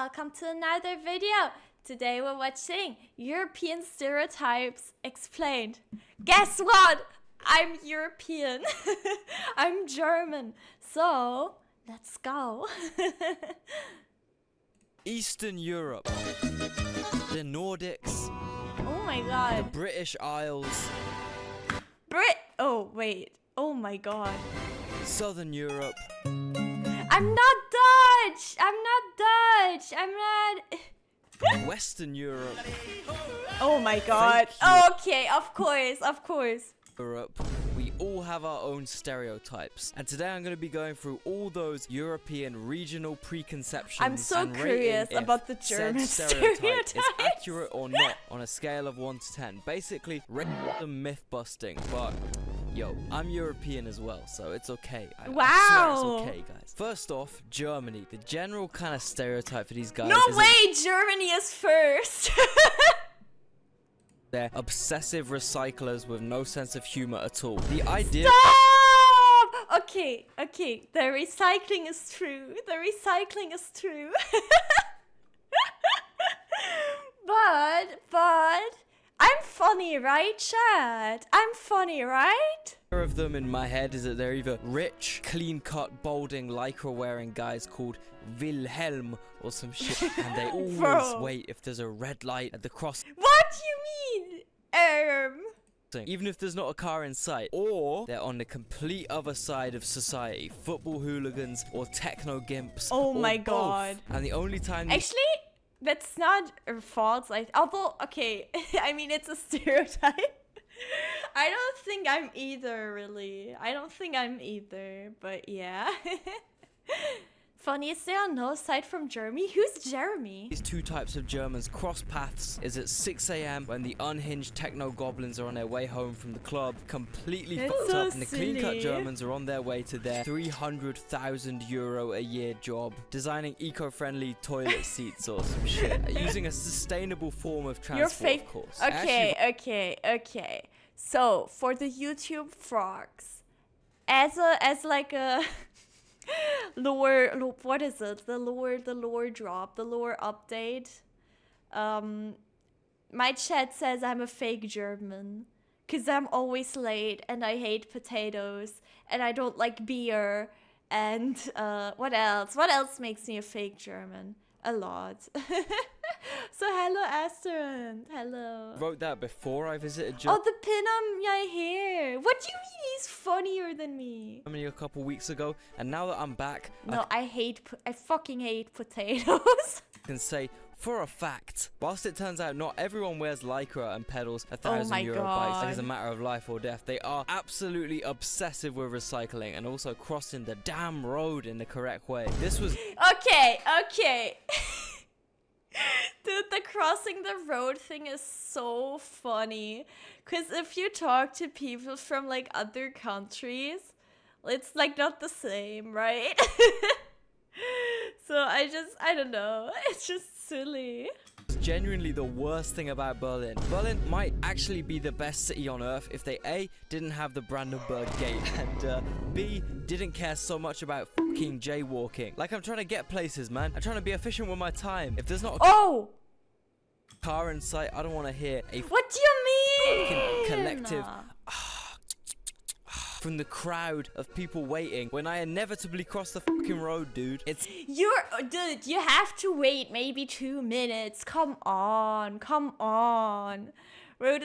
welcome to another video. Today we're watching European Stereotypes Explained. Guess what? I'm European. I'm German. So, let's go. Eastern Europe, the Nordics, Oh my god. British Isles, Oh, wait. Oh my god. Southern Europe, I'm not Dutch. I'm not. Western Europe, Oh my god. Thank Okay, of course. Europe. We all have our own stereotypes. And today I'm going to be going through all those European regional preconceptions. I'm so and curious rating about the if German said stereotype stereotypes. is accurate or not on a scale of 1 to 10. Basically, random myth busting. But yo, I'm European as well, so it's okay. I swear Wow. it's okay, guys. First off, Germany. The general kind of stereotype for these guys No is way, Germany is first. they're obsessive recyclers with no sense of humor at all. The idea Stop! Okay. The recycling is true. But I'm funny, right, Chad? I'm funny, right? of them in my head is that they're either rich, clean-cut, balding, lycra-wearing guys called Wilhelm or some shit, and they always Bro. wait if there's a red light at the crossing, What do you mean? even if there's not a car in sight, or they're on the complete other side of society, football hooligans or techno gimps. Oh or my both. god. And the only time Actually, that's not false. Although, okay, I mean, it's a stereotype. I don't think I'm either, really. But yeah. Funny, is there no side from Jeremy? Who's Jeremy? these two types of Germans cross paths is at 6 a.m. when the unhinged techno goblins are on their way home from the club, completely That's fucked so up, and the clean-cut silly. Germans are on their way to their 300,000 euro a year job, designing eco-friendly toilet seats or some shit, using a sustainable form of transport, You're fake. of course. I actually Okay. So, for the YouTube frogs, as like a lore, what is it? The lore drop, the lore update. My chat says I'm a fake German, 'cause I'm always late and I hate potatoes and I don't like beer and what else? What else makes me a fake German? A lot. So hello, Asterin. Hello. wrote that before I visited Germany Oh, the pin on my hair. What do you mean he's funnier than me? a couple weeks ago, and now that I'm back, No, I fucking hate potatoes. I can say for a fact, whilst it turns out not everyone wears lycra and pedals my 1,000 euro bikes like it's a God. matter of life or death, they are absolutely obsessive with recycling and also crossing the damn road in the correct way. This was Okay. Dude, the crossing the road thing is so funny. Because if you talk to people from like other countries, it's like not the same, right? So I don't know. It's just silly. genuinely the worst thing about Berlin. Berlin might actually be the best city on earth if they A, didn't have the Brandenburg Gate, and B, didn't care so much about fucking jaywalking. Like, I'm trying to get places, man. I'm trying to be efficient with my time. If there's not a Oh! car in sight, I don't want to hear a What do you mean? fucking collective from the crowd of people waiting when I inevitably cross the fucking road, dude. It's Dude, you have to wait maybe 2 minutes. Come on. Road,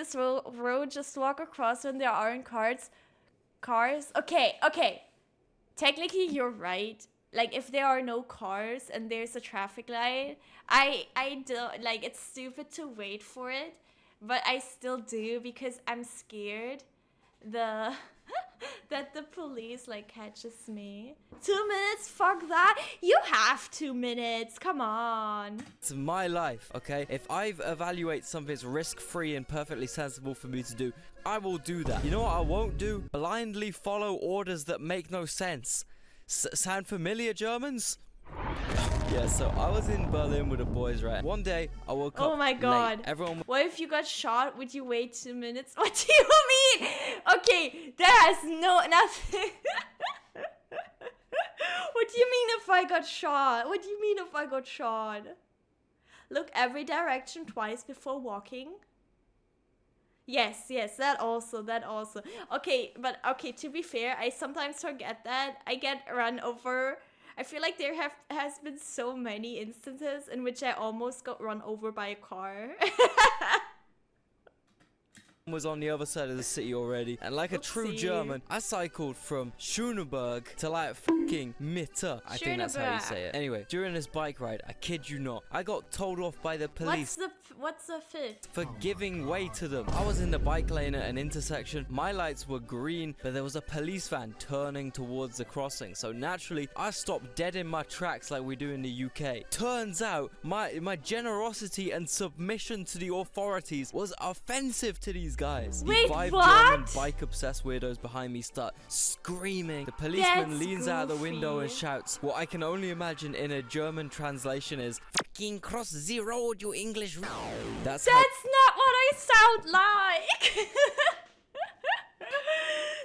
just walk across when there aren't cars. Okay. Technically, you're right. Like, if there are no cars and there's a traffic light, I don't, like, it's stupid to wait for it, but I still do because I'm scared that the police, like, catches me. 2 minutes? Fuck that. You have 2 minutes. Come on. It's my life, okay? If I evaluate something's risk-free and perfectly sensible for me to do, I will do that. You know what I won't do? Blindly follow orders that make no sense. Sound familiar, Germans? Yeah, so I was in Berlin with the boys, right? One day, I woke up Oh my god. late. Everyone What if you got shot? Would you wait 2 minutes? What do you mean? Okay, that has nothing. What do you mean if I got shot? What do you mean if I got shot? Look every direction twice before walking. Yes, that also. Okay, but okay, to be fair, I sometimes forget that. I get run over. I feel like there has been so many instances in which I almost got run over by a car. Was on the other side of the city already, and like a true German, I cycled from Schöneberg to like fucking Mitte. I think that's how you say it. Anyway, during this bike ride, I kid you not, I got told off by the police. What's the fifth? For giving way to them. I was in the bike lane at an intersection. My lights were green, but there was a police van turning towards the crossing. So naturally, I stopped dead in my tracks like we do in the UK. Turns out, my generosity and submission to the authorities was offensive to these guys. Wait, the 5 what? German bike-obsessed weirdos behind me start screaming. The policeman leans out of the window and shouts, what I can only imagine in a German translation is, fucking cross the road, you English. That's not what I sound like.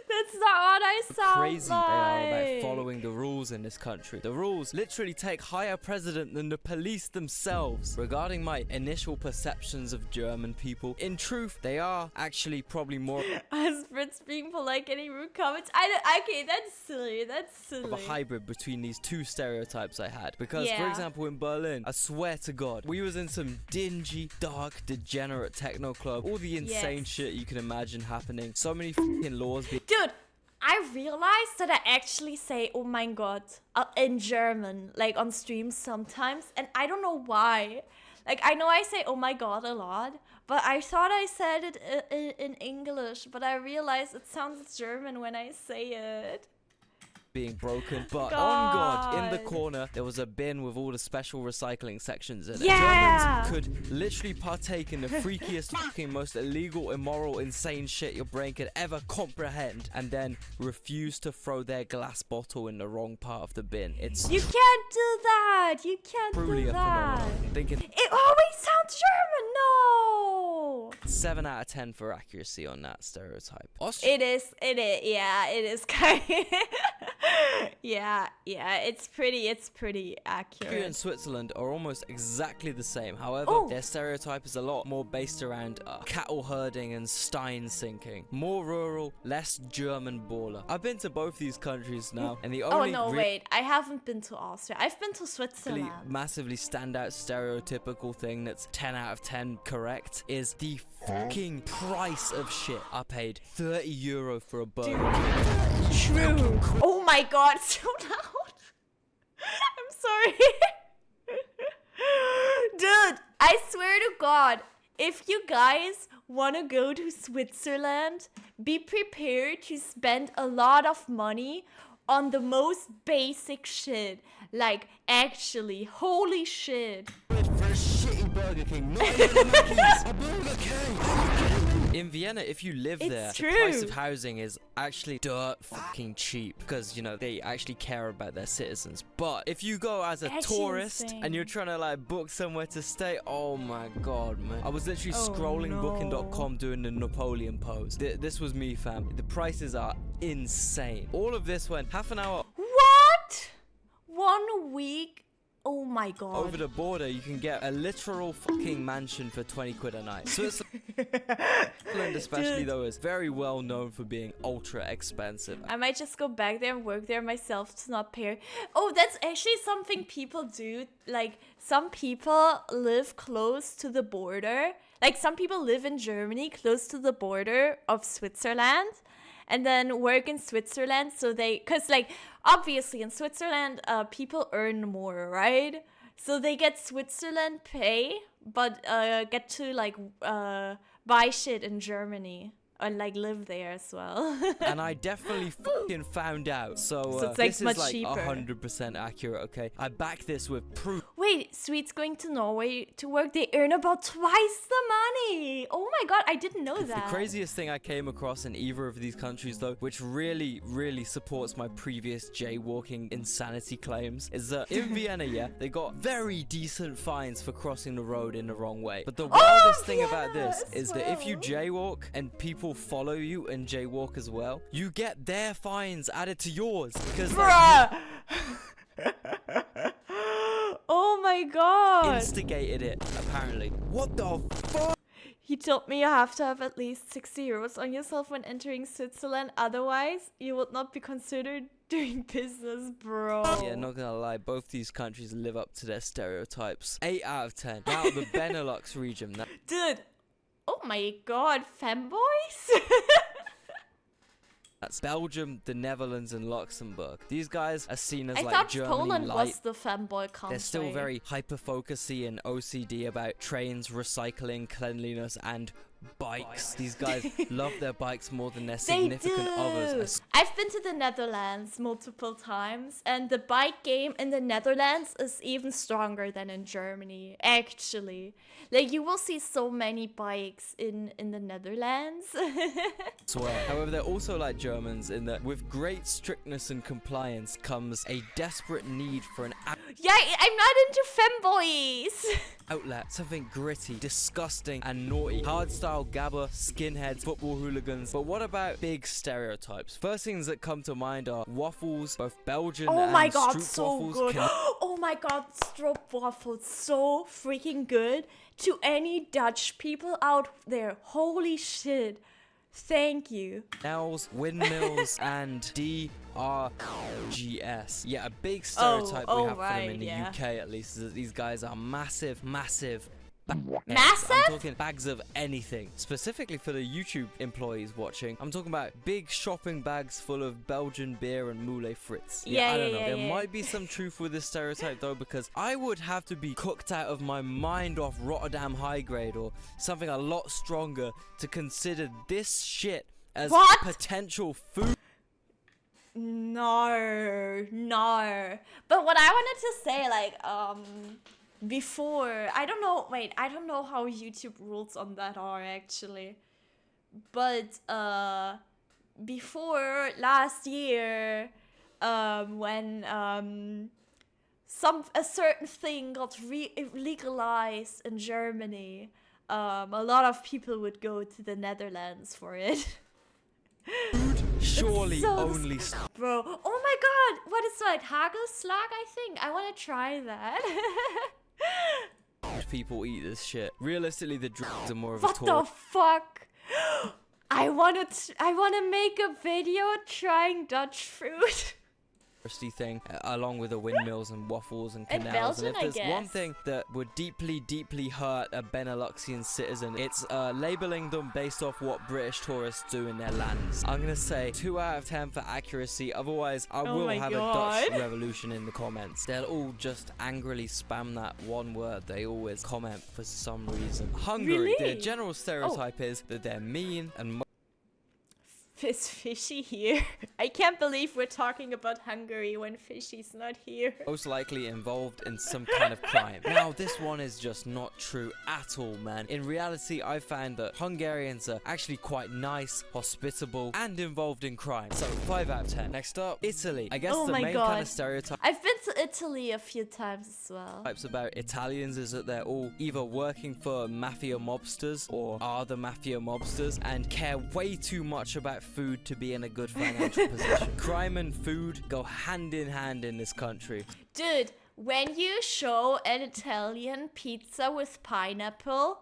That's not what I sound crazy like. they are about following the rules in this country. The rules literally take higher precedent than the police themselves. Regarding my initial perceptions of German people, in truth, they are actually probably more As Brits being polite, any rude comments. Okay, that's silly. of a hybrid between these two stereotypes I had. Because, for example, in Berlin, I swear to God, we was in some dingy, dark, degenerate techno club. All the insane shit you can imagine happening. So many fucking laws being... Dude, I realized that I actually say "oh my god" in German, like on streams sometimes, and I don't know why. Like, I know I say "oh my god" a lot, but I thought I said it in English, but I realized it sounds German when I say it. Being broken, but on God, in the corner there was a bin with all the special recycling sections in it. Germans could literally partake in the freakiest, fucking most illegal, immoral, insane shit your brain could ever comprehend, and then refuse to throw their glass bottle in the wrong part of the bin. It's You can't do that. You can't truly do a that. phenomenon. I'm thinking It always sounds German. No. 7 out of 10 for accuracy on that stereotype. It is. Yeah, it is kind. Yeah, it's pretty accurate. Austria and Switzerland are almost exactly the same. However, their stereotype is a lot more based around cattle herding and Stein sinking. More rural, less German baller. I've been to both these countries now, and the only wait, I haven't been to Austria. I've been to Switzerland. Massively standout stereotypical thing that's 10 out of 10 correct is the fucking price of shit. I paid €30 for a burger. True. Oh my god, so loud. I'm sorry. Dude, I swear to God, if you guys want to go to Switzerland, be prepared to spend a lot of money on the most basic shit. Like, actually, holy shit. For a shitty Burger King, not even a Mackey's, a Burger King. In Vienna, if you live there, the price of housing is actually dirt fucking cheap because, you know, they actually care about their citizens. But if you go as a tourist and you're trying to like book somewhere to stay, oh my god, man. I was literally scrolling booking.com doing the Napoleon pose. This was me, fam. The prices are insane. All of this went half an hour. What? 1 week? Oh my god. Over the border, you can get a literal fucking mansion for 20 quid a night. Switzerland, especially though, is very well known for being ultra expensive. I might just go back there and work there myself to not pay. Oh, that's actually something people do. Like, some people live close to the border. Like, some people live in Germany close to the border of Switzerland, and then work in Switzerland, so because like obviously in Switzerland people earn more, right? So they get Switzerland pay, but get to like buy shit in Germany and like live there as well. And I definitely fucking found out. So it's like this much is like cheaper. 100% accurate, okay? I back this with proof. Wait, Swedes going to Norway to work, they earn about twice the money. Oh my god, I didn't know that. The craziest thing I came across in either of these countries, though, which really, really supports my previous jaywalking insanity claims, is that in Vienna, they got very decent fines for crossing the road in the wrong way. But the wildest thing about this is that if you jaywalk and people follow you and jaywalk as well, you get their fines added to yours because Oh my god. Instigated it, apparently. What the fuck? He told me you have to have at least 60 euros on yourself when entering Switzerland. Otherwise, you would not be considered doing business, bro. Yeah, not gonna lie, both these countries live up to their stereotypes. 8 out of 10. Now, the Benelux region. Dude, oh my god, femboys? That's Belgium, the Netherlands, and Luxembourg. These guys are seen as I like thought Germany Poland light. was the femboy country. They're still very hyper-focusy and OCD about trains, recycling, cleanliness, and bikes. These guys love their bikes more than their significant others. I've been to the Netherlands multiple times, and the bike game in the Netherlands is even stronger than in Germany, actually. Like, you will see so many bikes in the Netherlands. However, they're also like Germans in that with great strictness and compliance comes a desperate need for an Yeah, I'm not into femboys. outlet, something gritty, disgusting, and naughty. Hardstyle gabber, skinheads, football hooligans. But what about big stereotypes? First things that come to mind are waffles, both Belgian Oh and my god, stroop so waffles. good. Oh my god, stroopwafels, so freaking good. To any Dutch people out there, holy shit. Thank you. Canals, windmills, and DRGS. Yeah, a big stereotype we have for them in the UK at least is that these guys are massive Massive? I'm talking bags of anything. Specifically for the YouTube employees watching, I'm talking about big shopping bags full of Belgian beer and moule frites. I don't know. There might be some truth with this stereotype though, because I would have to be cooked out of my mind off Rotterdam high grade or something a lot stronger to consider this shit as potential food. No. But what I wanted to say, like, before, I don't know how YouTube rules on that are actually. But, before last year, when, a certain thing got legalized in Germany, a lot of people would go to the Netherlands for it. Surely only bro, oh my god, what is that? Hagelslag, I think. I want to try that. people eat this shit. Realistically, the drugs are more of a What the fuck? I wanna make a video trying Dutch food. Thing, along with the windmills and waffles and canals. Belgian, and if there's one thing that would deeply hurt a Beneluxian citizen, it's labeling them based off what British tourists do in their lands. I'm gonna say 2 out of 10 for accuracy, otherwise I will have a Dutch revolution in the comments. They'll all just angrily spam that one word they always comment for some reason. Hungary, their general stereotype is that they're mean and Is Fishy here? I can't believe we're talking about Hungary when Fishy's not here. most likely involved in some kind of crime. Now, this one is just not true at all, man. In reality, I found that Hungarians are actually quite nice, hospitable, and involved in crime. So, 5 out of 10. Next up, Italy. I guess the main kind of stereotype I've been to Italy a few times as well. types about Italians is that they're all either working for mafia mobsters or are the mafia mobsters and care way too much about food to be in a good financial position. Crime and food go hand in hand in this country. Dude, when you show an Italian pizza with pineapple,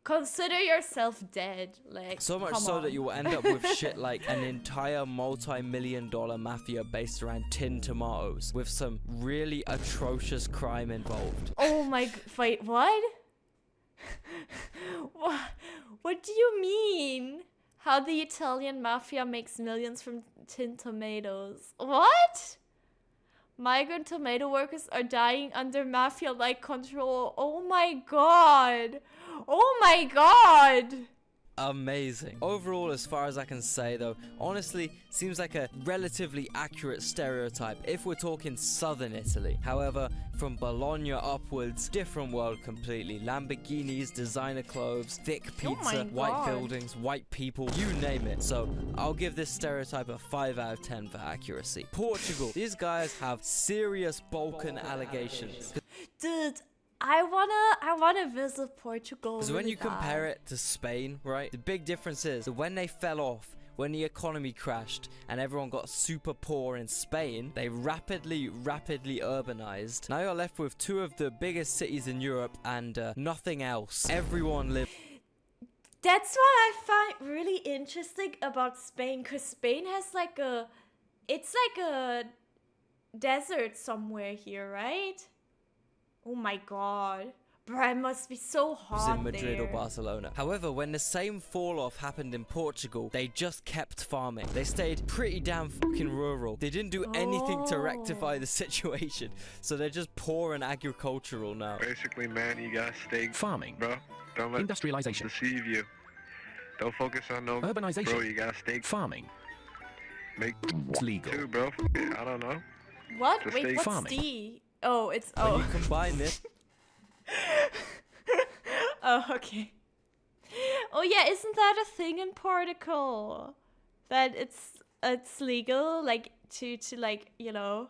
consider yourself dead. Like, so much so that you will end up with shit like an entire multi-million-dollar mafia based around tinned tomatoes with some really atrocious crime involved. Oh my, wait, what? What do you mean? How the Italian mafia makes millions from tinned tomatoes. What? Migrant tomato workers are dying under mafia-like control. Oh my god. Oh my god. Amazing. Overall, as far as I can say though, honestly, seems like a relatively accurate stereotype if we're talking southern Italy. However, from Bologna upwards, different world completely. Lamborghinis, designer clothes, thick pizza, white buildings, white people, you name it. So I'll give this stereotype a 5 out of 10 for accuracy. Portugal. These guys have serious Balkan allegations. Dude, I wanna visit Portugal. Because when you compare it to Spain, right, the big difference is that when they fell off when the economy crashed and everyone got super poor in Spain, they rapidly urbanized. Now you're left with two of the biggest cities in Europe and nothing else. Everyone lives. That's what I find really interesting about Spain, because Spain has like it's like a desert somewhere here, right? Oh my god. Bruh, it must be so hot in Madrid there. or Barcelona. However, when the same fall off happened in Portugal, they just kept farming. They stayed pretty damn fucking rural. They didn't do anything to rectify the situation. So they're just poor and agricultural now. Basically, man, you gotta stay Farming. bro. Don't let Industrialization. deceive you. Don't focus on no Urbanization. bro. You gotta stay Farming. make It's legal. too, bro. I don't know. What? Just Wait, stay what's farming. D? Oh, it's When oh. you combine this, Oh, okay. Oh yeah, isn't that a thing in Portugal? That it's legal, like to like, you know,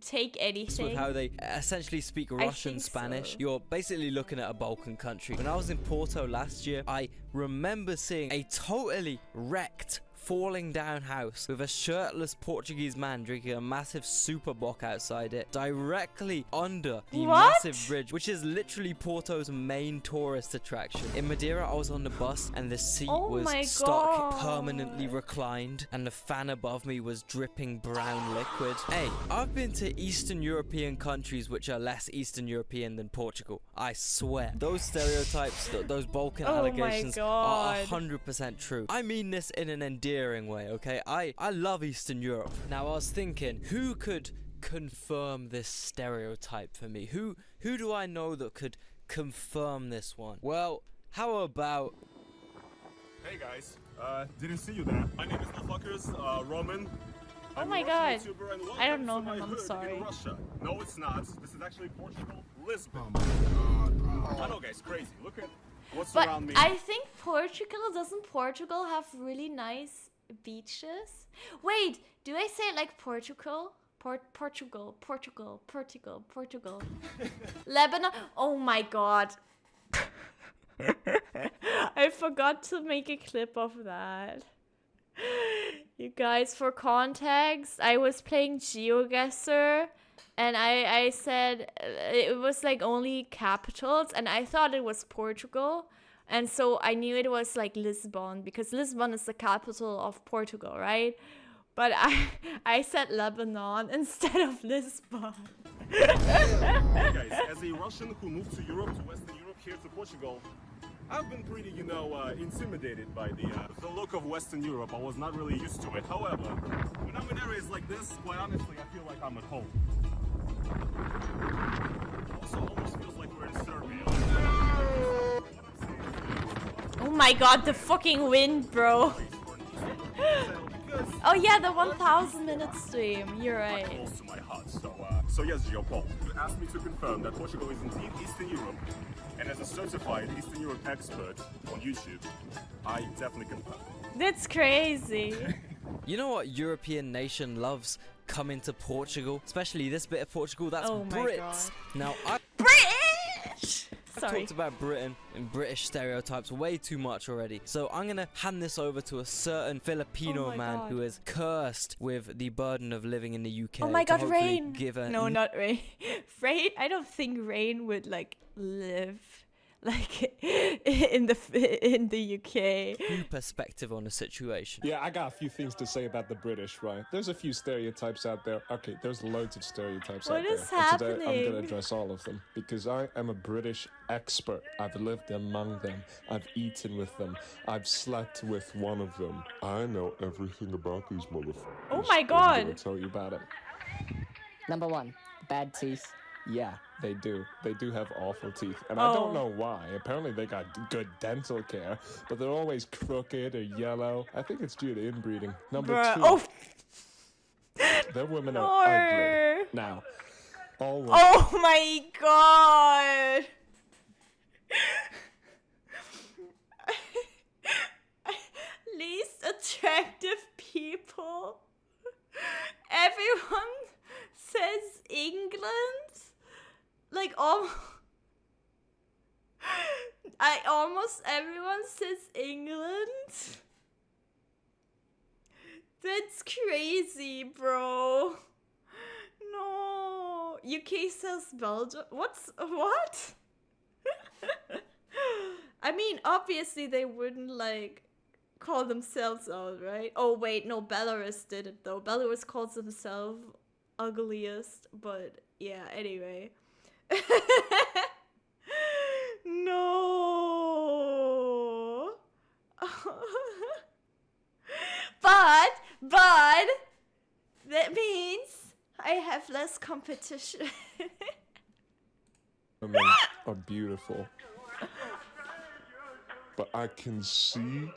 take anything. with how they essentially speak Russian, think Spanish, so. you're basically looking at a Balkan country. When I was in Porto last year, I remember seeing a totally wrecked, falling down house with a shirtless Portuguese man drinking a massive super bock outside it, directly under the What? massive bridge, which is literally Porto's main tourist attraction. In Madeira, I was on the bus and the seat Oh was my stuck God. permanently reclined and the fan above me was dripping brown liquid. Hey, I've been to Eastern European countries which are less Eastern European than Portugal. I swear. Those stereotypes, those Balkan Oh my allegations are God. 100% true. I mean this in an endearing way, okay? I love Eastern Europe. Now I was thinking, who could confirm this stereotype for me? Who do I know that could confirm this one? Well, how about Hey guys, didn't see you there. My name is Motherfuckers, Roman. Oh I'm my a God. Russian YouTuber and I don't welcome know to my him, I'm hood sorry. In Russia. No, it's not. This is actually Portugal, Lisbon. I know, guys, crazy. Look at what's But around me. I think doesn't Portugal have really nice beaches? Wait, do I say it like Portugal? Portugal. Lebanon. Oh my god. I forgot to make a clip of that. You guys, for context, I was playing GeoGuessr and I said it was like only capitals and I thought it was Portugal. And so I knew it was like Lisbon because Lisbon is the capital of Portugal, right? But I said Lebanon instead of Lisbon. Hey guys, as a Russian who moved to Europe, to Western Europe, here to Portugal, I've been pretty, intimidated by the look of Western Europe. I was not really used to it. However, when I'm in areas like this, quite honestly, I feel like I'm at home. Also, almost feels like we're in Serbia. Oh my god, the fucking wind, bro. Oh yeah, the 1000 minute stream. You're right. Close to my heart. So yes, Gio-Paul, you asked me to confirm that Portugal is indeed Eastern Europe, and as a certified Eastern Europe expert on YouTube, I definitely confirm. That's crazy. You know what European nation loves coming to Portugal? Especially this bit of Portugal, that's Oh my Brits. God. Now, I've British! Sorry. talked about Britain and British stereotypes way too much already. So I'm gonna hand this over to a certain Filipino Oh my man God. who is cursed with the burden of living in the UK. Oh my to god, hopefully Rain! Give a No, not Rain. Rain, I don't think Rain would like live like in the UK. new perspective on the situation. Yeah, I got a few things to say about the British, right? There's a few stereotypes out there. Okay, there's loads of stereotypes What out there. is And today I'm going happening? to address all of them because I am a British expert. I've lived among them. I've eaten with them. I've slept with one of them. I know everything about these motherfuckers. Oh my I'm God. going to tell you about it. Number 1, bad teeth. Yeah, they do. They do have awful teeth. And Oh. I don't know why. Apparently they got good dental care, but they're always crooked or yellow. I think it's due to inbreeding. Number Bruh. 2, Oh, their women are no. ugly. Now, all women Oh my god. Least attractive people. Everyone says England. Like almost everyone says England. That's crazy, bro. No. UK says Belgium. What? I mean, obviously they wouldn't like call themselves out, right? Oh wait, no, Belarus did it though. Belarus calls themselves ugliest, but yeah, anyway. No. But that means I have less competition. Women are beautiful. But I can see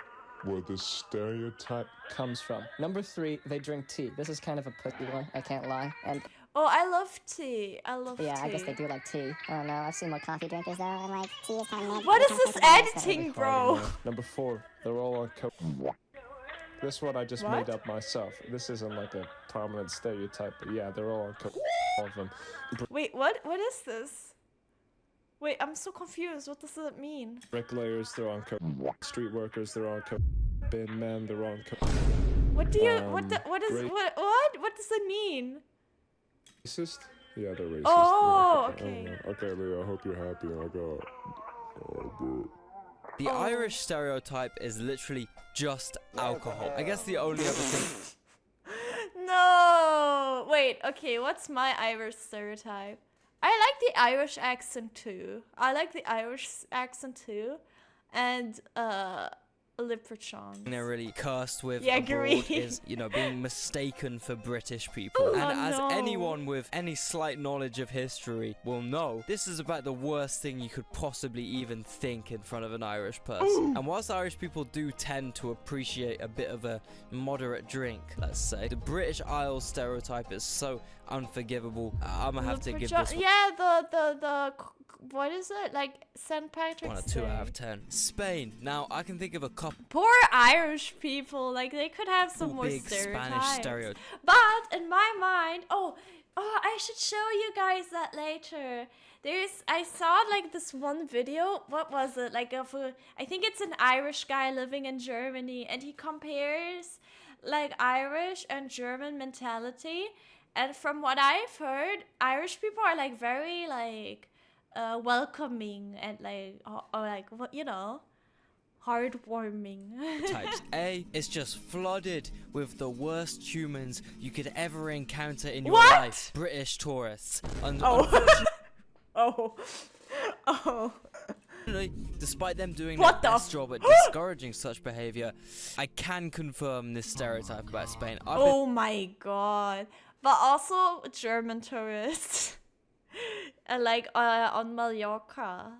where the stereotype Comes from. Number 3, they drink tea. This is kind of a pussy one, I can't lie. And Oh, I love tea. I love tea. Yeah, I guess they do like tea. I don't know. I've seen more coffee drinkers though, and like tea is kind of. What is this editing, bro? Number 4, they're all on coke. This one I just What? made up myself. This isn't like a prominent stereotype, but yeah, they're all on coke. All of them. Wait, what? What is this? Wait, I'm so confused. What does that mean? Bricklayers, they're on coke. Street workers, they're on coke. Bin men, they're on coke. What do you? Great. What does it mean? Racist? Yeah, they're racist. Oh, Yeah, okay. Okay, Leo, I hope you're happy. I got. The Irish stereotype is literally just alcohol. I guess the only other thing. No. Wait. Okay. What's my Irish stereotype? I like the Irish accent too. And Leprechaun. They're really cursed with Yeah, abroad agree. is, you know, being mistaken for British people. Oh, And as no. anyone with any slight knowledge of history will know, this is about the worst thing you could possibly even think in front of an Irish person. And whilst Irish people do tend to appreciate a bit of a moderate drink, let's say, the British Isles stereotype is so unforgivable. I'm gonna have to give this one Yeah, the what is it? Like St. Patrick's a 2 Day. out of 10. Spain. Now, I can think of a couple Poor Irish people, like they could have some more big stereotypes. Spanish stereotypes. But in my mind, I should show you guys that later. I saw like this one video. What was it? Like I think it's an Irish guy living in Germany, and he compares like Irish and German mentality. And from what I've heard, Irish people are like very like welcoming and like heartwarming. Types. A is just flooded with the worst humans you could ever encounter in your What? life. British tourists. Oh. Unfortunately, despite them doing What their the best job at discouraging such behavior, I can confirm this stereotype about Spain. I've been Oh my god. But also German tourists. Like on Mallorca.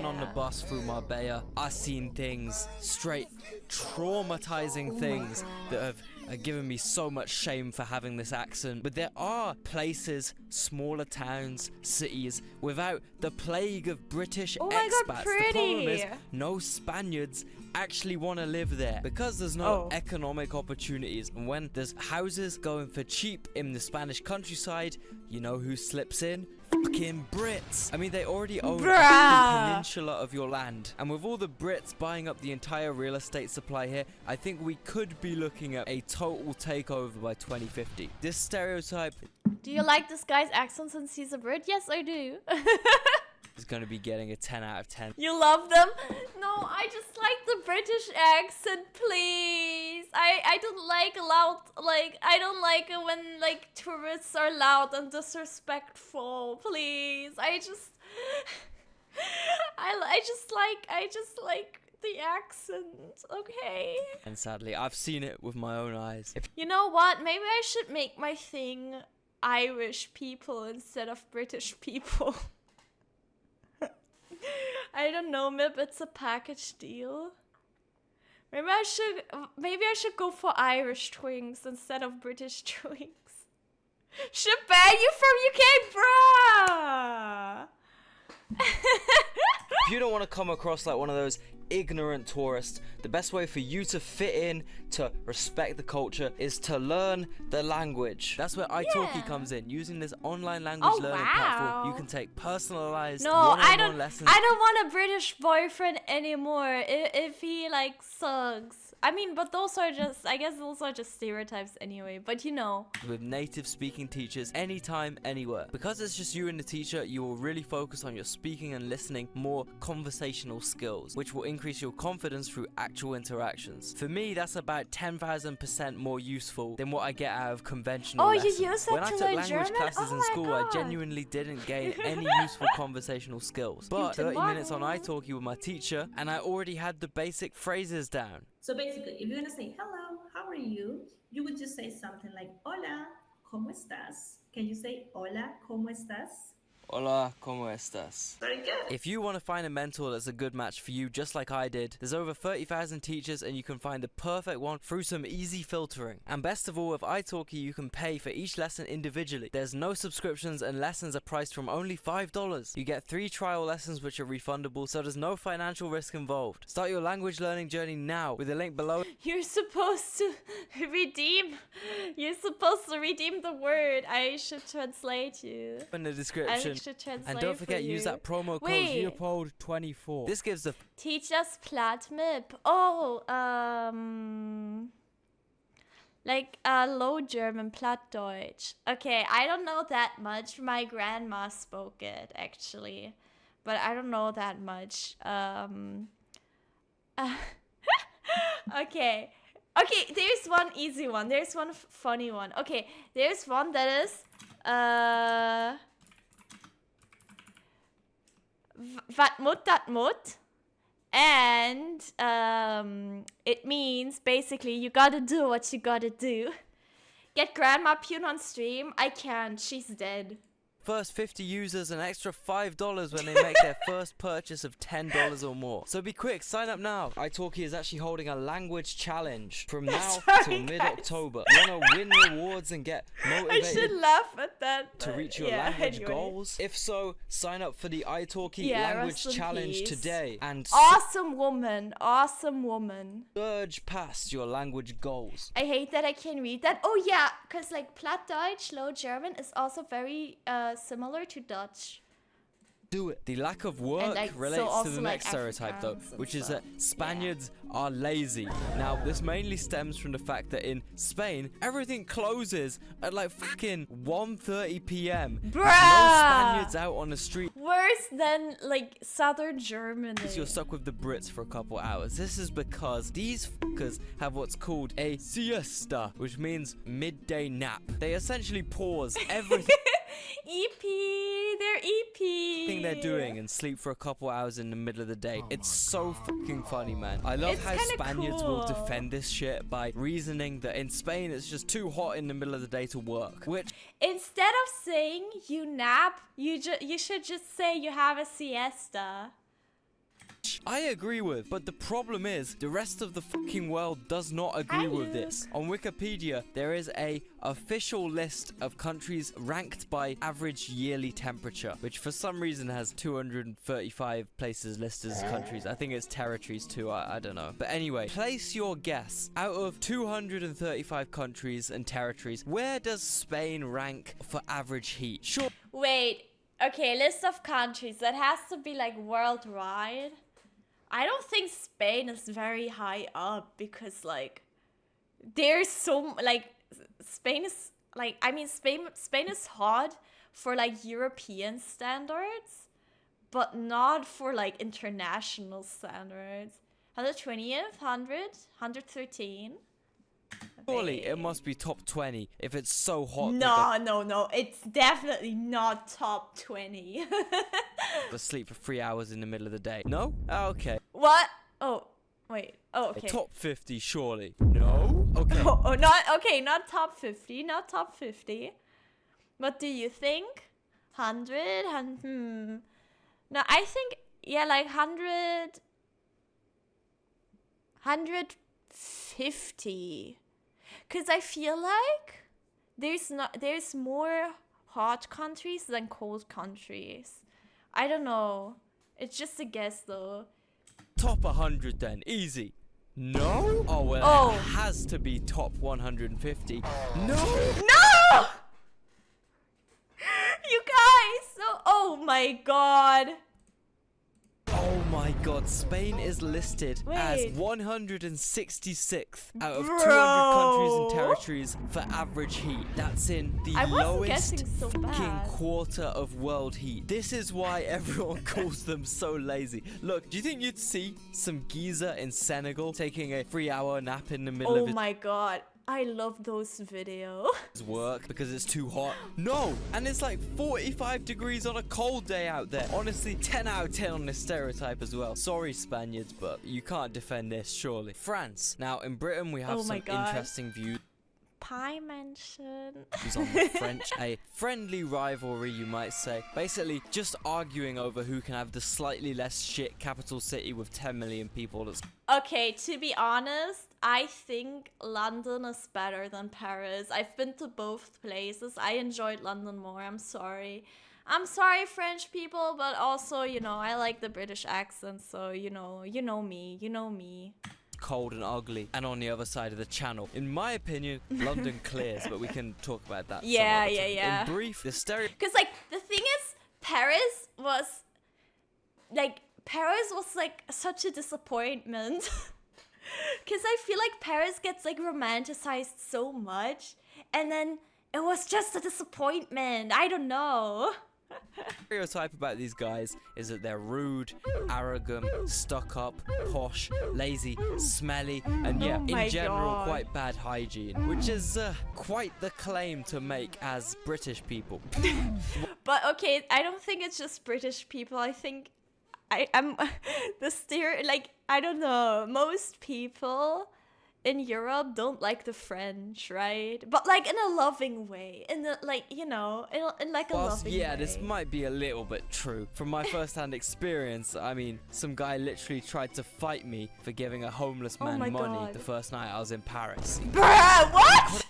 on the bus through Marbella, I've seen things, straight traumatizing things that have given me so much shame for having this accent. But there are places, smaller towns, cities, without the plague of British Oh my God, expats. The problem is, pretty. no Spaniards actually want to live there because there's no economic opportunities. And when there's houses going for cheap in the Spanish countryside, you know who slips in? Fucking Brits. I mean, they already own a Bruh. peninsula of your land, and with all the Brits buying up the entire real estate supply here, I think we could be looking at a total takeover by 2050. This stereotype Do you like this guy's accent since he's a Brit? Yes, I do. is going to be getting a 10 out of 10. You love them? No, I just like the British accent, please. I don't like loud, like, I don't like it when, like, tourists are loud and disrespectful, please. I just like the accent, okay? And sadly, I've seen it with my own eyes. You know what? Maybe I should make my thing Irish people instead of British people. I don't know, maybe it's a package deal. Maybe I should go for Irish twinks instead of British twinks. Should ban you from UK, bruh! If you don't want to come across like one of those ignorant tourist. The best way for you to fit in, to respect the culture, is to learn the language. That's where italki Yeah. comes in. Using this online language learning platform, you can take personalized No, one-on-one lessons. I don't want a British boyfriend anymore. If he like sucks. I mean, but those are just, I guess those are just stereotypes anyway, but you know. With native speaking teachers anytime, anywhere. Because it's just you and the teacher, you will really focus on your speaking and listening, more conversational skills, which will increase your confidence through actual interactions. For me, that's about 10,000% more useful than what I get out of conventional Oh, lessons. you use that When I to took learn language German? classes Oh in my school, I God. genuinely didn't gain any useful conversational skills. But 30 minutes on italki with my teacher, and I already had the basic phrases down. So basically, if you're gonna say hello, how are you? You would just say something like hola, ¿cómo estás? Can you say hola, ¿cómo estás? Hola, ¿cómo estás? Very good. If you want to find a mentor that's a good match for you, just like I did, there's over 30,000 teachers and you can find the perfect one through some easy filtering. And best of all, with italki, you can pay for each lesson individually. There's no subscriptions and lessons are priced from only $5. You get 3 trial lessons which are refundable, so there's no financial risk involved. Start your language learning journey now with the link below. You're supposed to redeem the word. I should translate you. In the I description. should translate And don't forget, for use you. that promo code Wait. Leopold24. This gives the Teach us Plattmip. Oh, like Low German, Plattdeutsch. Okay, I don't know that much. My grandma spoke it actually, but I don't know that much. Okay, there's one easy one. There's one funny one. Okay, there's one that is wat moet dat moet, and it means basically you gotta do what you gotta do. Get Grandma Pune on stream. I can't, she's dead. first 50 users an extra $5 when they make their first purchase of $10 or more. So be quick, sign up now. italki is actually holding a language challenge from now Sorry, till guys. mid-October. You want to win rewards and get I motivated should laugh at that. to but reach your yeah, language anyway. goals? If so, sign up for the italki Yeah, language rest in challenge peace. today and Awesome woman. Awesome woman. surge past your language goals. I hate that I can't read that. Oh yeah, because like Plattdeutsch, Low German is also very similar to Dutch. Do it. The lack of work like, so relates to also, the like, next stereotype though, Afrikaans and which is stuff. that Spaniards are lazy. Now, this mainly stems from the fact that in Spain, everything closes at like fucking 1:30 p.m. There's no Bruh! Spaniards out on the street. Worse than like Southern Germany. You're stuck with the Brits for a couple hours. This is because these fuckers have what's called a siesta, which means midday nap. They essentially pause everything EP, they're EP. they're doing and sleep for a couple hours in the middle of the day. It's so fucking funny, man. I love It's how kinda Spaniards will cool. defend this shit by reasoning that in Spain it's just too hot in the middle of the day to work, which Instead of saying you nap, you should just say you have a siesta. I agree with, but the problem is the rest of the fucking world does not agree with this. On Wikipedia, there is a official list of countries ranked by average yearly temperature, which for some reason has 235 places listed as countries. I think it's territories too, I don't know. But anyway, place your guess. Out of 235 countries and territories, where does Spain rank for average heat? Sure. Wait, okay, list of countries. That has to be like worldwide. I don't think Spain is very high up because like there's so like Spain is like I mean Spain is hot for like European standards, but not for like international standards. 120th, 113. Surely it must be top 20 if it's so hot. No, it's definitely not top 20. To sleep for 3 hours in the middle of the day. No? Oh, okay. What? Oh, wait. Oh, okay. Top 50, surely. No? Okay. Oh, not top 50, not top 50. What do you think? 100? No, I think, yeah, like 100, 150. Because I feel like there's more hot countries than cold countries. I don't know. It's just a guess though. Top 100 then, easy. No? Oh, well, Oh. it has to be top 150. No! No! You guys! Oh my god. Oh my god, Spain is listed as Wait. 166th out of Bro. 200 countries and territories for average heat. That's in the I wasn't lowest guessing so fucking bad. quarter of world heat. This is why everyone calls them so lazy. Look, do you think you'd see some geezer in Senegal taking a 3-hour nap in the middle Oh of my god. I love those videos. his work because it's too hot? No! And it's like 45 degrees on a cold day out there. Honestly, 10 out of 10 on this stereotype as well. Sorry, Spaniards, but you can't defend this, surely. France. Now, in Britain, we have Oh my some God. interesting views Pie mention. on the French. A friendly rivalry, you might say. Basically, just arguing over who can have the slightly less shit capital city with 10 million people that's Okay, to be honest, I think London is better than Paris. I've been to both places. I enjoyed London more. I'm sorry. I'm sorry, French people, but also, you know, I like the British accent, so you know me. cold and ugly, and on the other side of the channel. In my opinion, London clears, but we can talk about that some Yeah, other yeah, time. yeah. In brief, the Because, like, the thing is, Paris was such a disappointment. Because I feel like Paris gets, like, romanticized so much, and then it was just a disappointment. I don't know. stereotype about these guys is that they're rude, arrogant, stuck up, posh, lazy, smelly, and yeah, Oh my in general, God. quite bad hygiene, which is quite the claim to make as British people. But okay, I don't think it's just British people. I think I'm I don't know. Most people in Europe don't like the French, right? But like in a loving way, in a, like, you know, in like a Whilst, loving yeah, way. this might be a little bit true. From my first-hand experience, I mean, some guy literally tried to fight me for giving a homeless Oh man my money God. the first night I was in Paris. Bruh, what?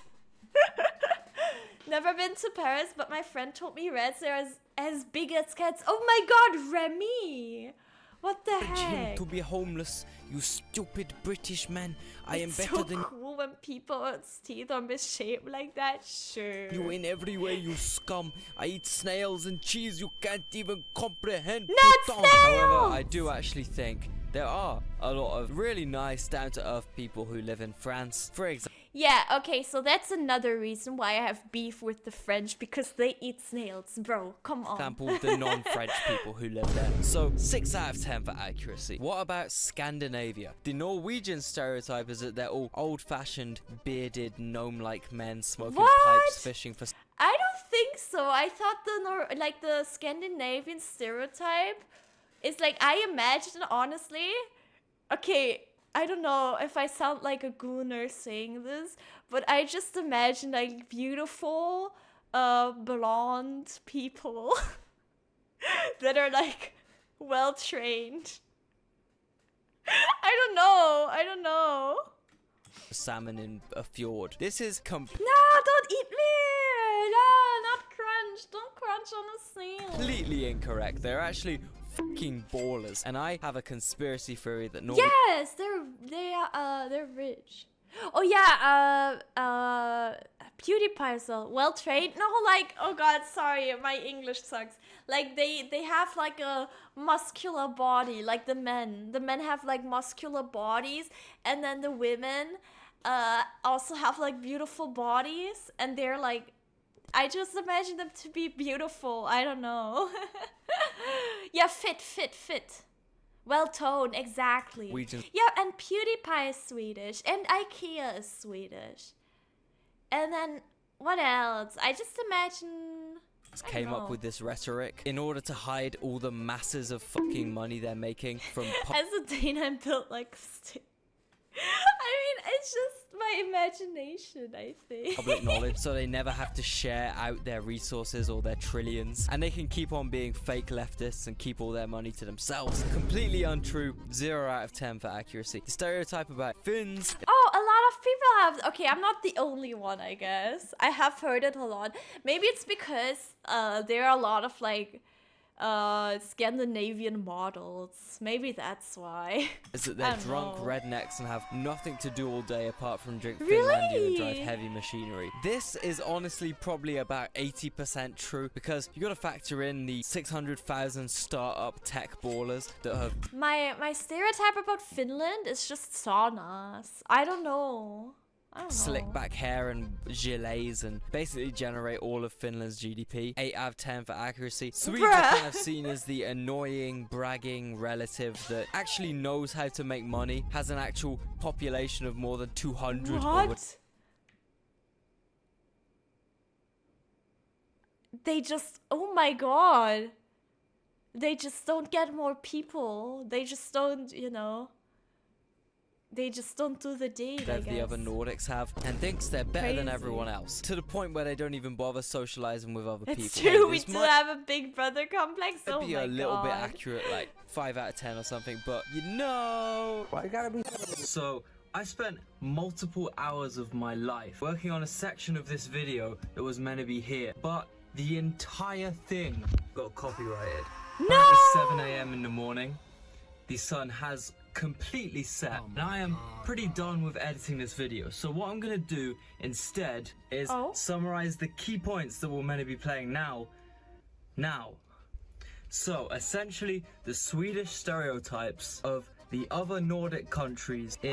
Never been to Paris, but my friend told me reds are as big as cats. Oh my god, Remy! What the Him heck? to be homeless, you stupid British man. I am It's better so than cool when people's teeth are misshaped like that. Sure. you in every way, you scum. I eat snails and cheese you can't even comprehend. Not putain. However, I snails! do actually think there are a lot of really nice, down-to-earth people who live in France. For example, Yeah, okay, so that's another reason why I have beef with the French, because they eat snails, bro. Come on. the non-French people who live there. So 6 out of 10 for accuracy. What about Scandinavia? The Norwegian stereotype is that they're all old-fashioned, bearded, gnome-like men smoking What? pipes, fishing for I don't think so. I thought the Scandinavian stereotype is like, I imagine, honestly, okay, I don't know if I sound like a gooner saying this, but I just imagine like beautiful, blonde people that are like well trained. I don't know. salmon in a fjord. This is No, don't eat me! No, not crunch. Don't crunch on a snail. completely incorrect. They're actually fucking ballers. And I have a conspiracy theory that Nordic Yes, they're rich. Oh yeah, PewDiePie is well trained. No, like, oh god, sorry, my English sucks. Like they have like a muscular body, like the men. The men have like muscular bodies, and then the women also have like beautiful bodies, and they're like, I just imagine them to be beautiful. I don't know. Yeah, fit. Well toned, exactly. Norwegians Yeah, and PewDiePie is Swedish, and IKEA is Swedish. And then, what else? I just imagine... I came don't up know. with this rhetoric in order to hide all the masses of fucking money they're making from As a Dane, I'm built like... I mean, it's just my imagination, I think. public knowledge, so they never have to share out their resources or their trillions, and they can keep on being fake leftists and keep all their money to themselves. Completely untrue. 0 out of 10 for accuracy. The stereotype about Finns. Oh, a lot of people have... Okay, I'm not the only one, I guess. I have heard it a lot. Maybe it's because there are a lot of, like, Scandinavian models. Maybe that's why. Is that I they're don't drunk know. rednecks and have nothing to do all day apart from drink Really? Finlandia and drive heavy machinery. This is honestly probably about 80% true because you got to factor in the 600,000 startup tech ballers that have My stereotype about Finland is just saunas. I don't know. slick back hair and gilets and basically generate all of Finland's GDP. 8 out of 10 for accuracy. Swedes are kind of seen as the annoying, bragging relative that actually knows how to make money, has an actual population of more than 200. What? They just, oh my god. They just don't get more people. They just don't, you know. They just don't do the deed, I That the guess. other Nordics have, and thinks they're better than Crazy. everyone else. To the point where they don't even bother socializing with other It's people. true, Hey, we this do might have a big brother complex. Oh be my a little bit god. accurate, like 5 out of 10 or something, but you know. Why you gotta be? So, I spent multiple hours of my life working on a section of this video that was meant to be here, but the entire thing got copyrighted. No! It's 7 a.m. in the morning. The sun has completely set, and I am pretty done with editing this video. So what I'm gonna do instead is summarize the key points that we're meant to be playing now. So essentially, the Swedish stereotypes of the other Nordic countries is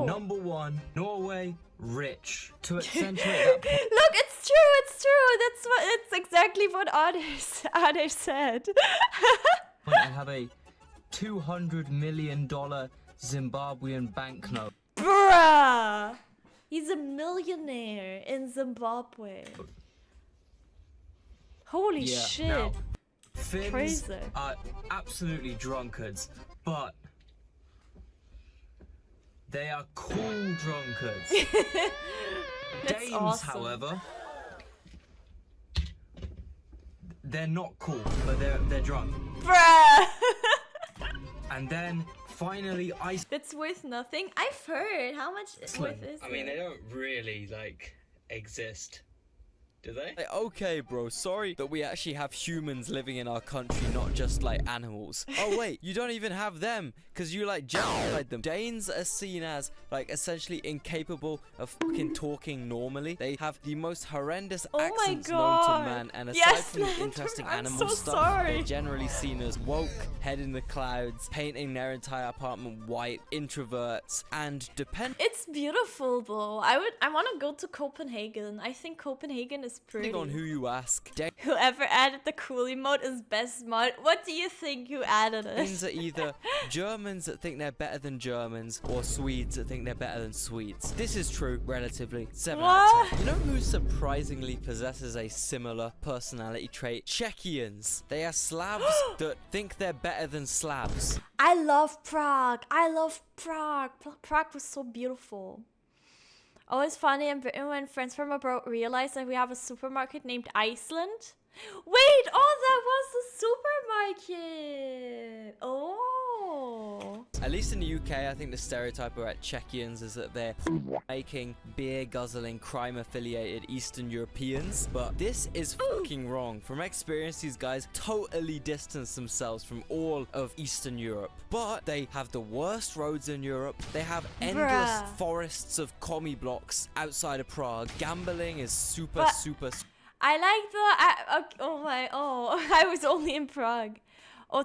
number 1, Norway, rich. To accentuate that point, Look, it's true. It's exactly what Ade said. I have a $200 million Zimbabwean banknote. Bruh! He's a millionaire in Zimbabwe. Holy Yeah, shit. now, Finns Crazy. are absolutely drunkards, but they are cool drunkards. That's Danes, awesome. however, they're not cool, but they're drunk. Bruh! And then finally, That's worth nothing. I've heard. How much worth is I mean, it? they don't really exist. Do they? Okay, bro, sorry that we actually have humans living in our country, not just like animals. Oh wait, you don't even have them, because you like genocide them. Danes are seen as like essentially incapable of fucking talking normally. They have the most horrendous accents known to man, and aside Yes, from the Landon, interesting I'm animal so stuff, sorry. they're generally seen as woke, head in the clouds, painting their entire apartment white, introverts, and depending It's beautiful though. I want to go to Copenhagen. I think Copenhagen is pretty. on who you ask. Whoever added the cool emote is best mod. What do you think? Who added Danes it? are either Germans that think they're better than Germans or Swedes that think they're better than Swedes. This is true, relatively. 7 out of 10. You know who surprisingly possesses a similar personality trait? Czechians. They are Slavs that think they're better than Slavs. I love Prague. I love Prague. Prague was so beautiful. Always funny in Britain when friends from abroad realize that we have a supermarket named Iceland. Wait, that was the supermarket. Oh. At least in the UK, I think the stereotype about Czechians is that they're making beer guzzling, crime affiliated Eastern Europeans. But this is fucking wrong. From experience, these guys totally distance themselves from all of Eastern Europe. But they have the worst roads in Europe. They have endless Bruh. forests of commie blocks outside of Prague. Gambling is super. I like I was only in Prague.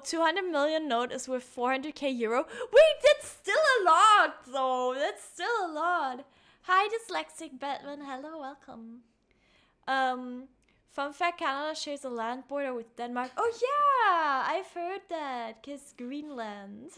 200 million note is worth 400k euro. Wait, that's still a lot though. That's still a lot. Hi, dyslexic Batman. Hello, welcome. Fun fact, Canada shares a land border with Denmark. Oh yeah, I've heard that. Kiss Greenland.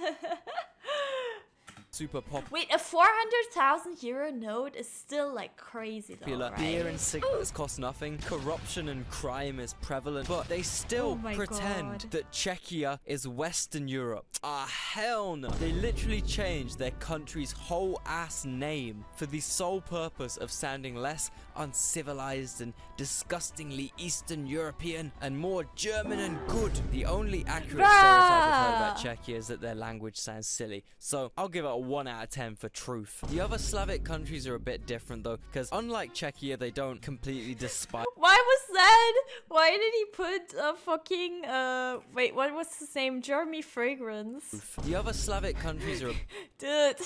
Super popular. Wait, a 400,000 euro note is still like crazy though, right? Beer and cigarettes cost nothing. Corruption and crime is prevalent, but they still pretend that Czechia is Western Europe. Ah, hell no. They literally changed their country's whole ass name for the sole purpose of sounding less uncivilized and disgustingly Eastern European and more German and good. The only accurate stereotype I've heard about Czechia is that their language sounds silly, so I'll give it a 1 out of 10 for truth. The other Slavic countries are a bit different though, because unlike Czechia, they don't completely despise. Why was that? Why did he put fucking wait, what was his name? Jeremy Fragrance. The other Slavic countries are Dude.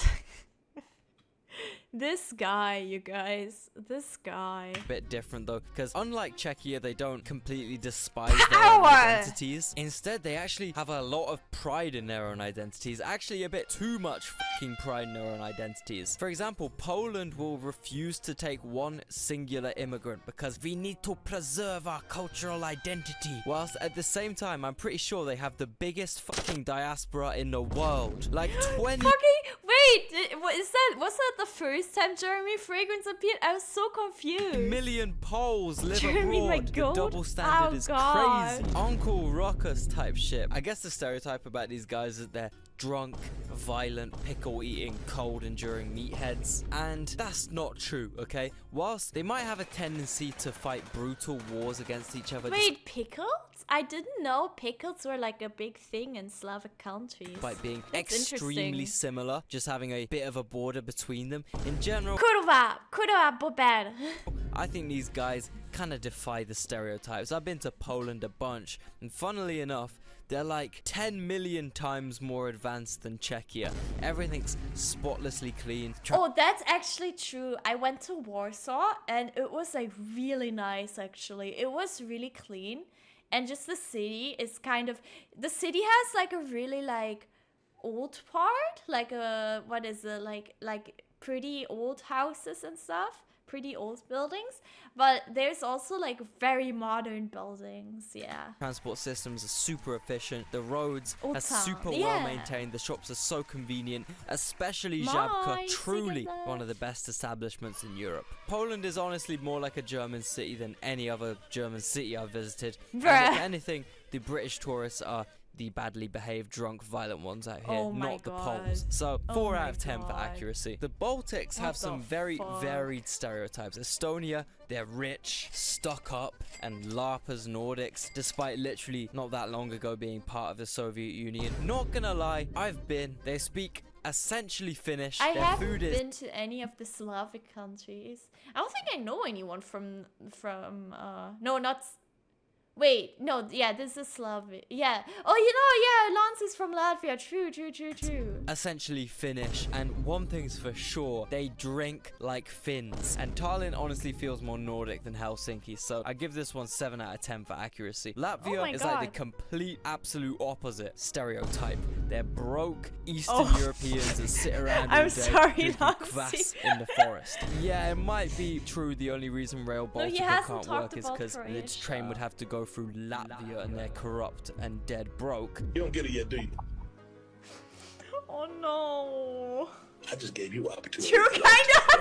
This guy, you guys. This guy. a bit different though, because unlike Czechia, they don't completely despise their own identities. Instead, they actually have a lot of pride in their own identities. Actually, a bit too much fucking pride in their own identities. For example, Poland will refuse to take one singular immigrant because we need to preserve our cultural identity. Whilst at the same time, I'm pretty sure they have the biggest fucking diaspora in the world. Like 20... Wait, what is that? Was that the first time Jeremy Fragrance appeared? I was so confused. million Poles live Jeremy, my abroad. The God. double standard Oh, is God. crazy. Uncle Ruckus type shit. I guess the stereotype about these guys is they're drunk, violent, pickle-eating, cold-enduring meatheads. And that's not true, okay? Whilst they might have a tendency to fight brutal wars against each other, Wait, pickles? I didn't know pickles were like a big thing in Slavic countries. despite being That's extremely interesting. similar, just having a bit of a border between them. In general, Kurwa, bober. I think these guys kind of defy the stereotypes. I've been to Poland a bunch, and funnily enough, they're like 10 million times more advanced than Czechia. Everything's spotlessly clean. Oh, that's actually true. I went to Warsaw and it was like really nice actually. It was really clean. And just the city is kind of, the city has like a really like old part, like a, what is it, like pretty old houses and stuff, pretty old buildings, but there's also like very modern buildings. Yeah, Transport systems are super efficient. The roads are Old super town, well yeah. maintained. The shops are so convenient, especially Nice, Żabka, truly together. one of the best establishments in Europe. Poland is honestly more like a German city than any other German city I've visited. And Bruh. if anything, the British tourists are the badly behaved, drunk, violent ones out here, Oh my not the God. Poles. So, Oh 4 my out of 10 for God. accuracy. The Baltics have What some the very fuck? varied stereotypes. Estonia, they're rich, stuck up, and LARP as Nordics, despite literally not that long ago being part of the Soviet Union. Not gonna lie, I've been. They speak essentially Finnish. I Their haven't food is been to any of the Slavic countries. I don't think I know anyone from no, not. Wait, no, yeah, this is Slavic. Yeah. Oh, you know, yeah, Lance is from Latvia. True. essentially Finnish, and one thing's for sure, they drink like Finns. And Tallinn honestly feels more Nordic than Helsinki, so I give this one 7 out of 10 for accuracy. Latvia my is like the God. complete absolute opposite stereotype. They're broke Eastern Oh. Europeans that sit around I'm all day sorry, drinking Nancy. kvass in the forest. Yeah, it might be true the only reason Rail No, he Baltica hasn't can't talked work is about because the Croatia. train would have to go through Latvia and they're corrupt and dead broke. You don't get it yet, do you? Oh no. I just gave you opportunity. True, kind of.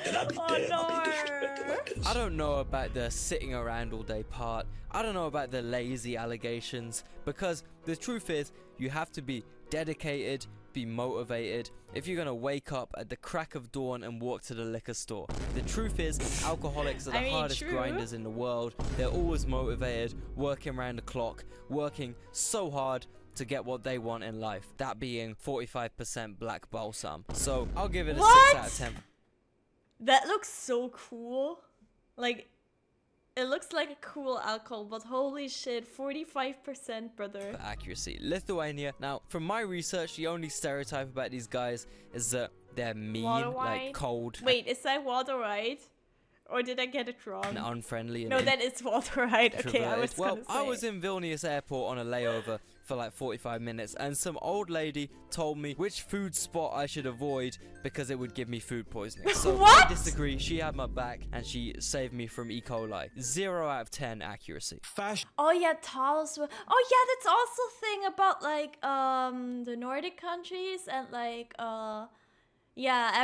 And I'll be Oh, damned. I'll no. be disrespected like this. I don't know about the sitting around all day part. I don't know about the lazy allegations, because the truth is, you have to be dedicated, be motivated, if you're gonna wake up at the crack of dawn and walk to the liquor store. The truth is, alcoholics are the I mean, hardest true. grinders in the world. They're always motivated, working around the clock, working so hard to get what they want in life, that being 45% black balsam. So I'll give it a What? 6 out of 10. That looks so cool. Like, it looks like a cool alcohol, but holy shit, 45%, brother. For accuracy. Lithuania. Now, from my research, the only stereotype about these guys is that they're mean, Water like wide? cold, Wait, is that water right? Or did I get it wrong? and unfriendly. And No, that is water right. Okay, I was introverted. Well, gonna say. I was in Vilnius airport on a layover for like 45 minutes, and some old lady told me which food spot I should avoid because it would give me food poisoning. So What? I disagree. She had my back, and she saved me from E. coli. 0 out of 10 accuracy. Oh yeah, Talos. Oh yeah, that's also a thing about like the Nordic countries and like yeah,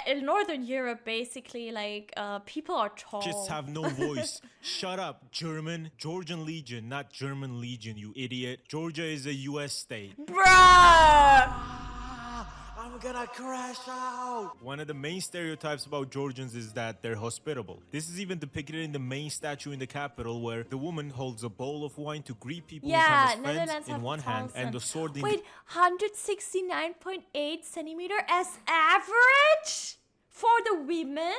in Northern Europe basically like people are tall. Just have no voice. Shut up, German. Georgian Legion, not German Legion, you idiot. Georgia is a U.S. state. Bruh! I'm gonna crash out. One of the main stereotypes about Georgians is that they're hospitable. This is even depicted in the main statue in the capital, where the woman holds a bowl of wine to greet people who come as friends Netherlands in have one hand and the sword in Wait, 169.8 centimeter as average for the women?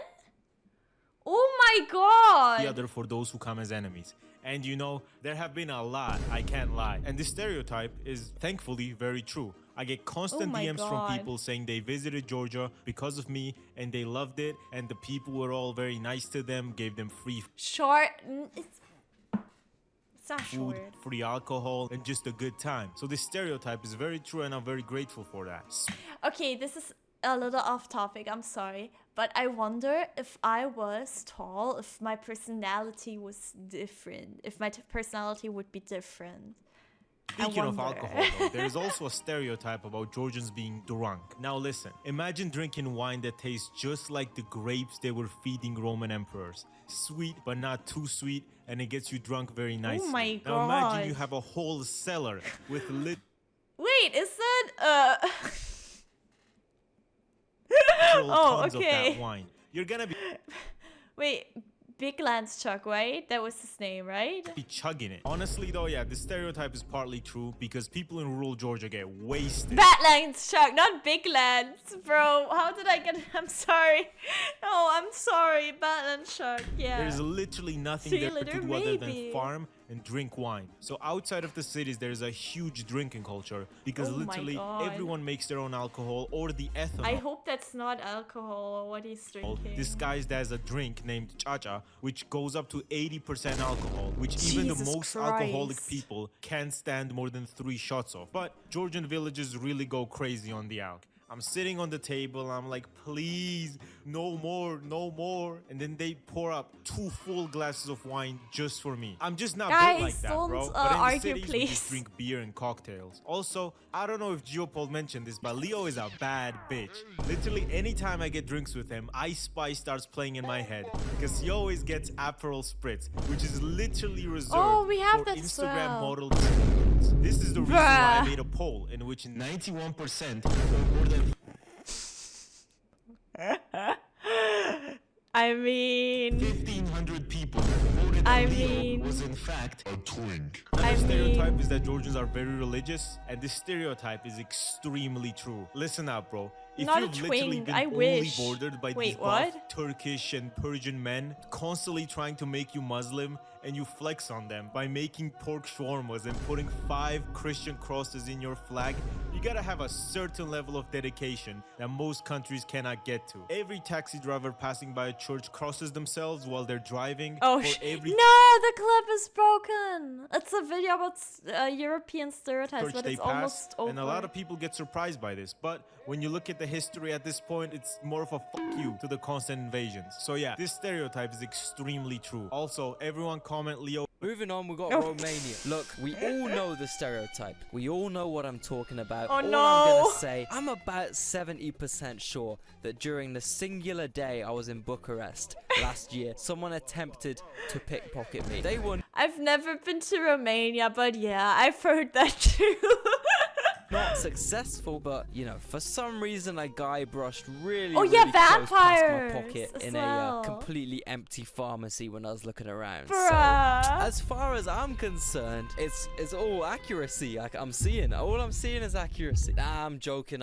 Oh my god! the other for those who come as enemies. And you know, there have been a lot, I can't lie. And this stereotype is thankfully very true. I get constant DMs from people saying they visited Georgia because of me and they loved it, and the people were all very nice to them, gave them free It's not food, short. free alcohol, and just a good time. So this stereotype is very true and I'm very grateful for that. Okay, this is a little off topic, I'm sorry. But I wonder if I was tall, if my personality was different. If my personality would be different. Speaking of alcohol, though, there is also a stereotype about Georgians being drunk. Now listen, imagine drinking wine that tastes just like the grapes they were feeding Roman emperors. Sweet, but not too sweet, and it gets you drunk very nicely. Oh my Now imagine god. you have a whole cellar with Wait, is that tons of that wine. You're gonna Wait, Big Lance Chuck, right? That was his name, right? be chugging it. Honestly though, yeah, this stereotype is partly true because people in rural Georgia get wasted. Bad Lance Chuck, not Big Lance, bro. How did I get I'm sorry. No, I'm sorry. Bad Lance Chuck, yeah. There's literally nothing See you there to later, do other maybe. than farm and drink wine. So outside of the cities, there's a huge drinking culture because Oh my literally God. everyone makes their own alcohol or the ethanol. I hope that's not alcohol or what he's drinking. Disguised as a drink named chacha, which goes up to 80% alcohol, which even the Jesus most alcoholic Christ. people can't stand more than 3 shots of. But Georgian villages really go crazy on the alc. I'm sitting on the table, I'm like, please, no more, no more. And then they pour up 2 full glasses of wine just for me. I'm just not Guys, built like that, don't, bro. But in the argue, cities, we just please. drink beer and cocktails. Also, I don't know if Geopol mentioned this, but Leo is a bad bitch. Literally, anytime I get drinks with him, Ice Spice starts playing in my head. Because he always gets Aperol Spritz, which is literally reserved we have for that as Instagram well. model chicks. This is the reason why I Bruh. made a poll in which 91% or more than I mean, 1,500 people voted I that Leo mean- was in fact A twink. Another I stereotype mean- is that Georgians are very religious, and this stereotype is extremely true. Listen up, bro. If Not a you've literally twink, been I only wish. bordered by Wait, these buff what? Turkish and Persian men constantly trying to make you Muslim, and you flex on them by making pork shawarmas and putting 5 Christian crosses in your flag, you gotta have a certain level of dedication that most countries cannot get to. Every taxi driver passing by a church crosses themselves while they're driving. oh, for every no, the clip is broken. It's a video about European stereotypes, church but they it's pass, almost over. and a lot of people get surprised by this. But when you look at the history at this point, it's more of a fuck you to the constant invasions. So yeah, this stereotype is extremely true. Also, everyone comment Leo. Moving on, we got Oh. Romania. Look, we all know the stereotype. We all know what I'm talking about. Oh, all no. I'm gonna say, I'm about 70% sure that during the singular day I was in Bucharest last year, someone attempted to pickpocket me. They were I've never been to Romania, but yeah, I've heard that too. not successful, but you know, for some reason a guy brushed really, Oh, really yeah, close past my vampires pocket as in well. a completely empty pharmacy when I was looking around. So, Bruh. as far as I'm concerned, it's all accuracy. I'm seeing all I'm seeing is accuracy. Nah, I'm joking.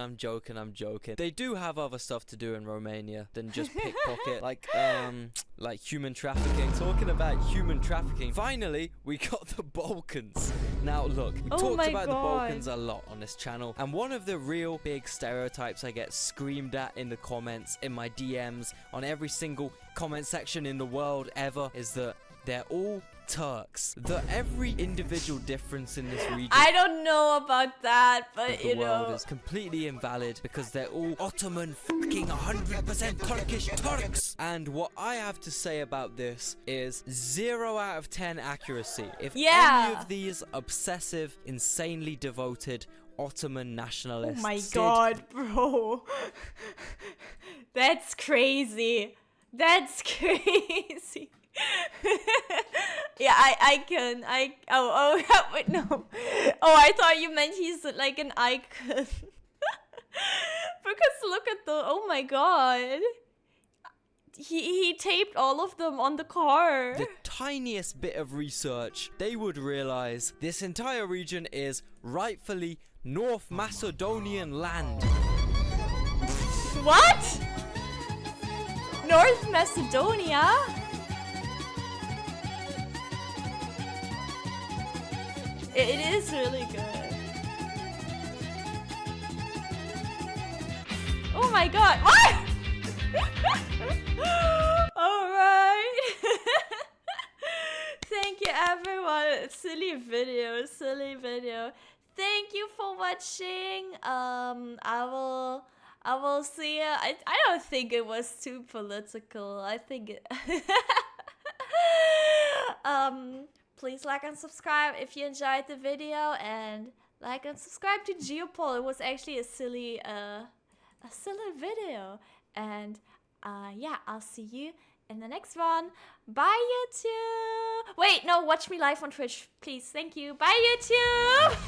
They do have other stuff to do in Romania than just pickpocket, like human trafficking. Talking about human trafficking, finally we got the Balkans. Now look, we Oh talked my about the God. Balkans a lot on this channel, and one of the real big stereotypes I get screamed at in the comments, in my DMs, on every single comment section in the world ever, is that they're all Turks. Every individual difference in this region I don't know about that, of but the you world know. is completely invalid because they're all Ottoman fucking 100% Turkish Turks. And what I have to say about this is 0 out of 10 accuracy. If Yeah. any of these obsessive, insanely devoted Ottoman Oh nationalists my did god, bro. That's crazy. That's crazy. Yeah, wait, no. Oh, I thought you meant he's like an icon. look at the, oh my god. He taped all of them on the car. The tiniest bit of research, they would realize this entire region is rightfully North Macedonian land. What? North Macedonia? It is really good. Oh my god, what? Alright. Thank you everyone. Silly video. Thank you for watching. I will see you. I don't think it was too political. I think it please like and subscribe if you enjoyed the video, and like and subscribe to Geopol. It was actually a silly video. And yeah, I'll see you in the next one. Bye YouTube. Wait, no, watch me live on Twitch, please. Thank you. Bye YouTube.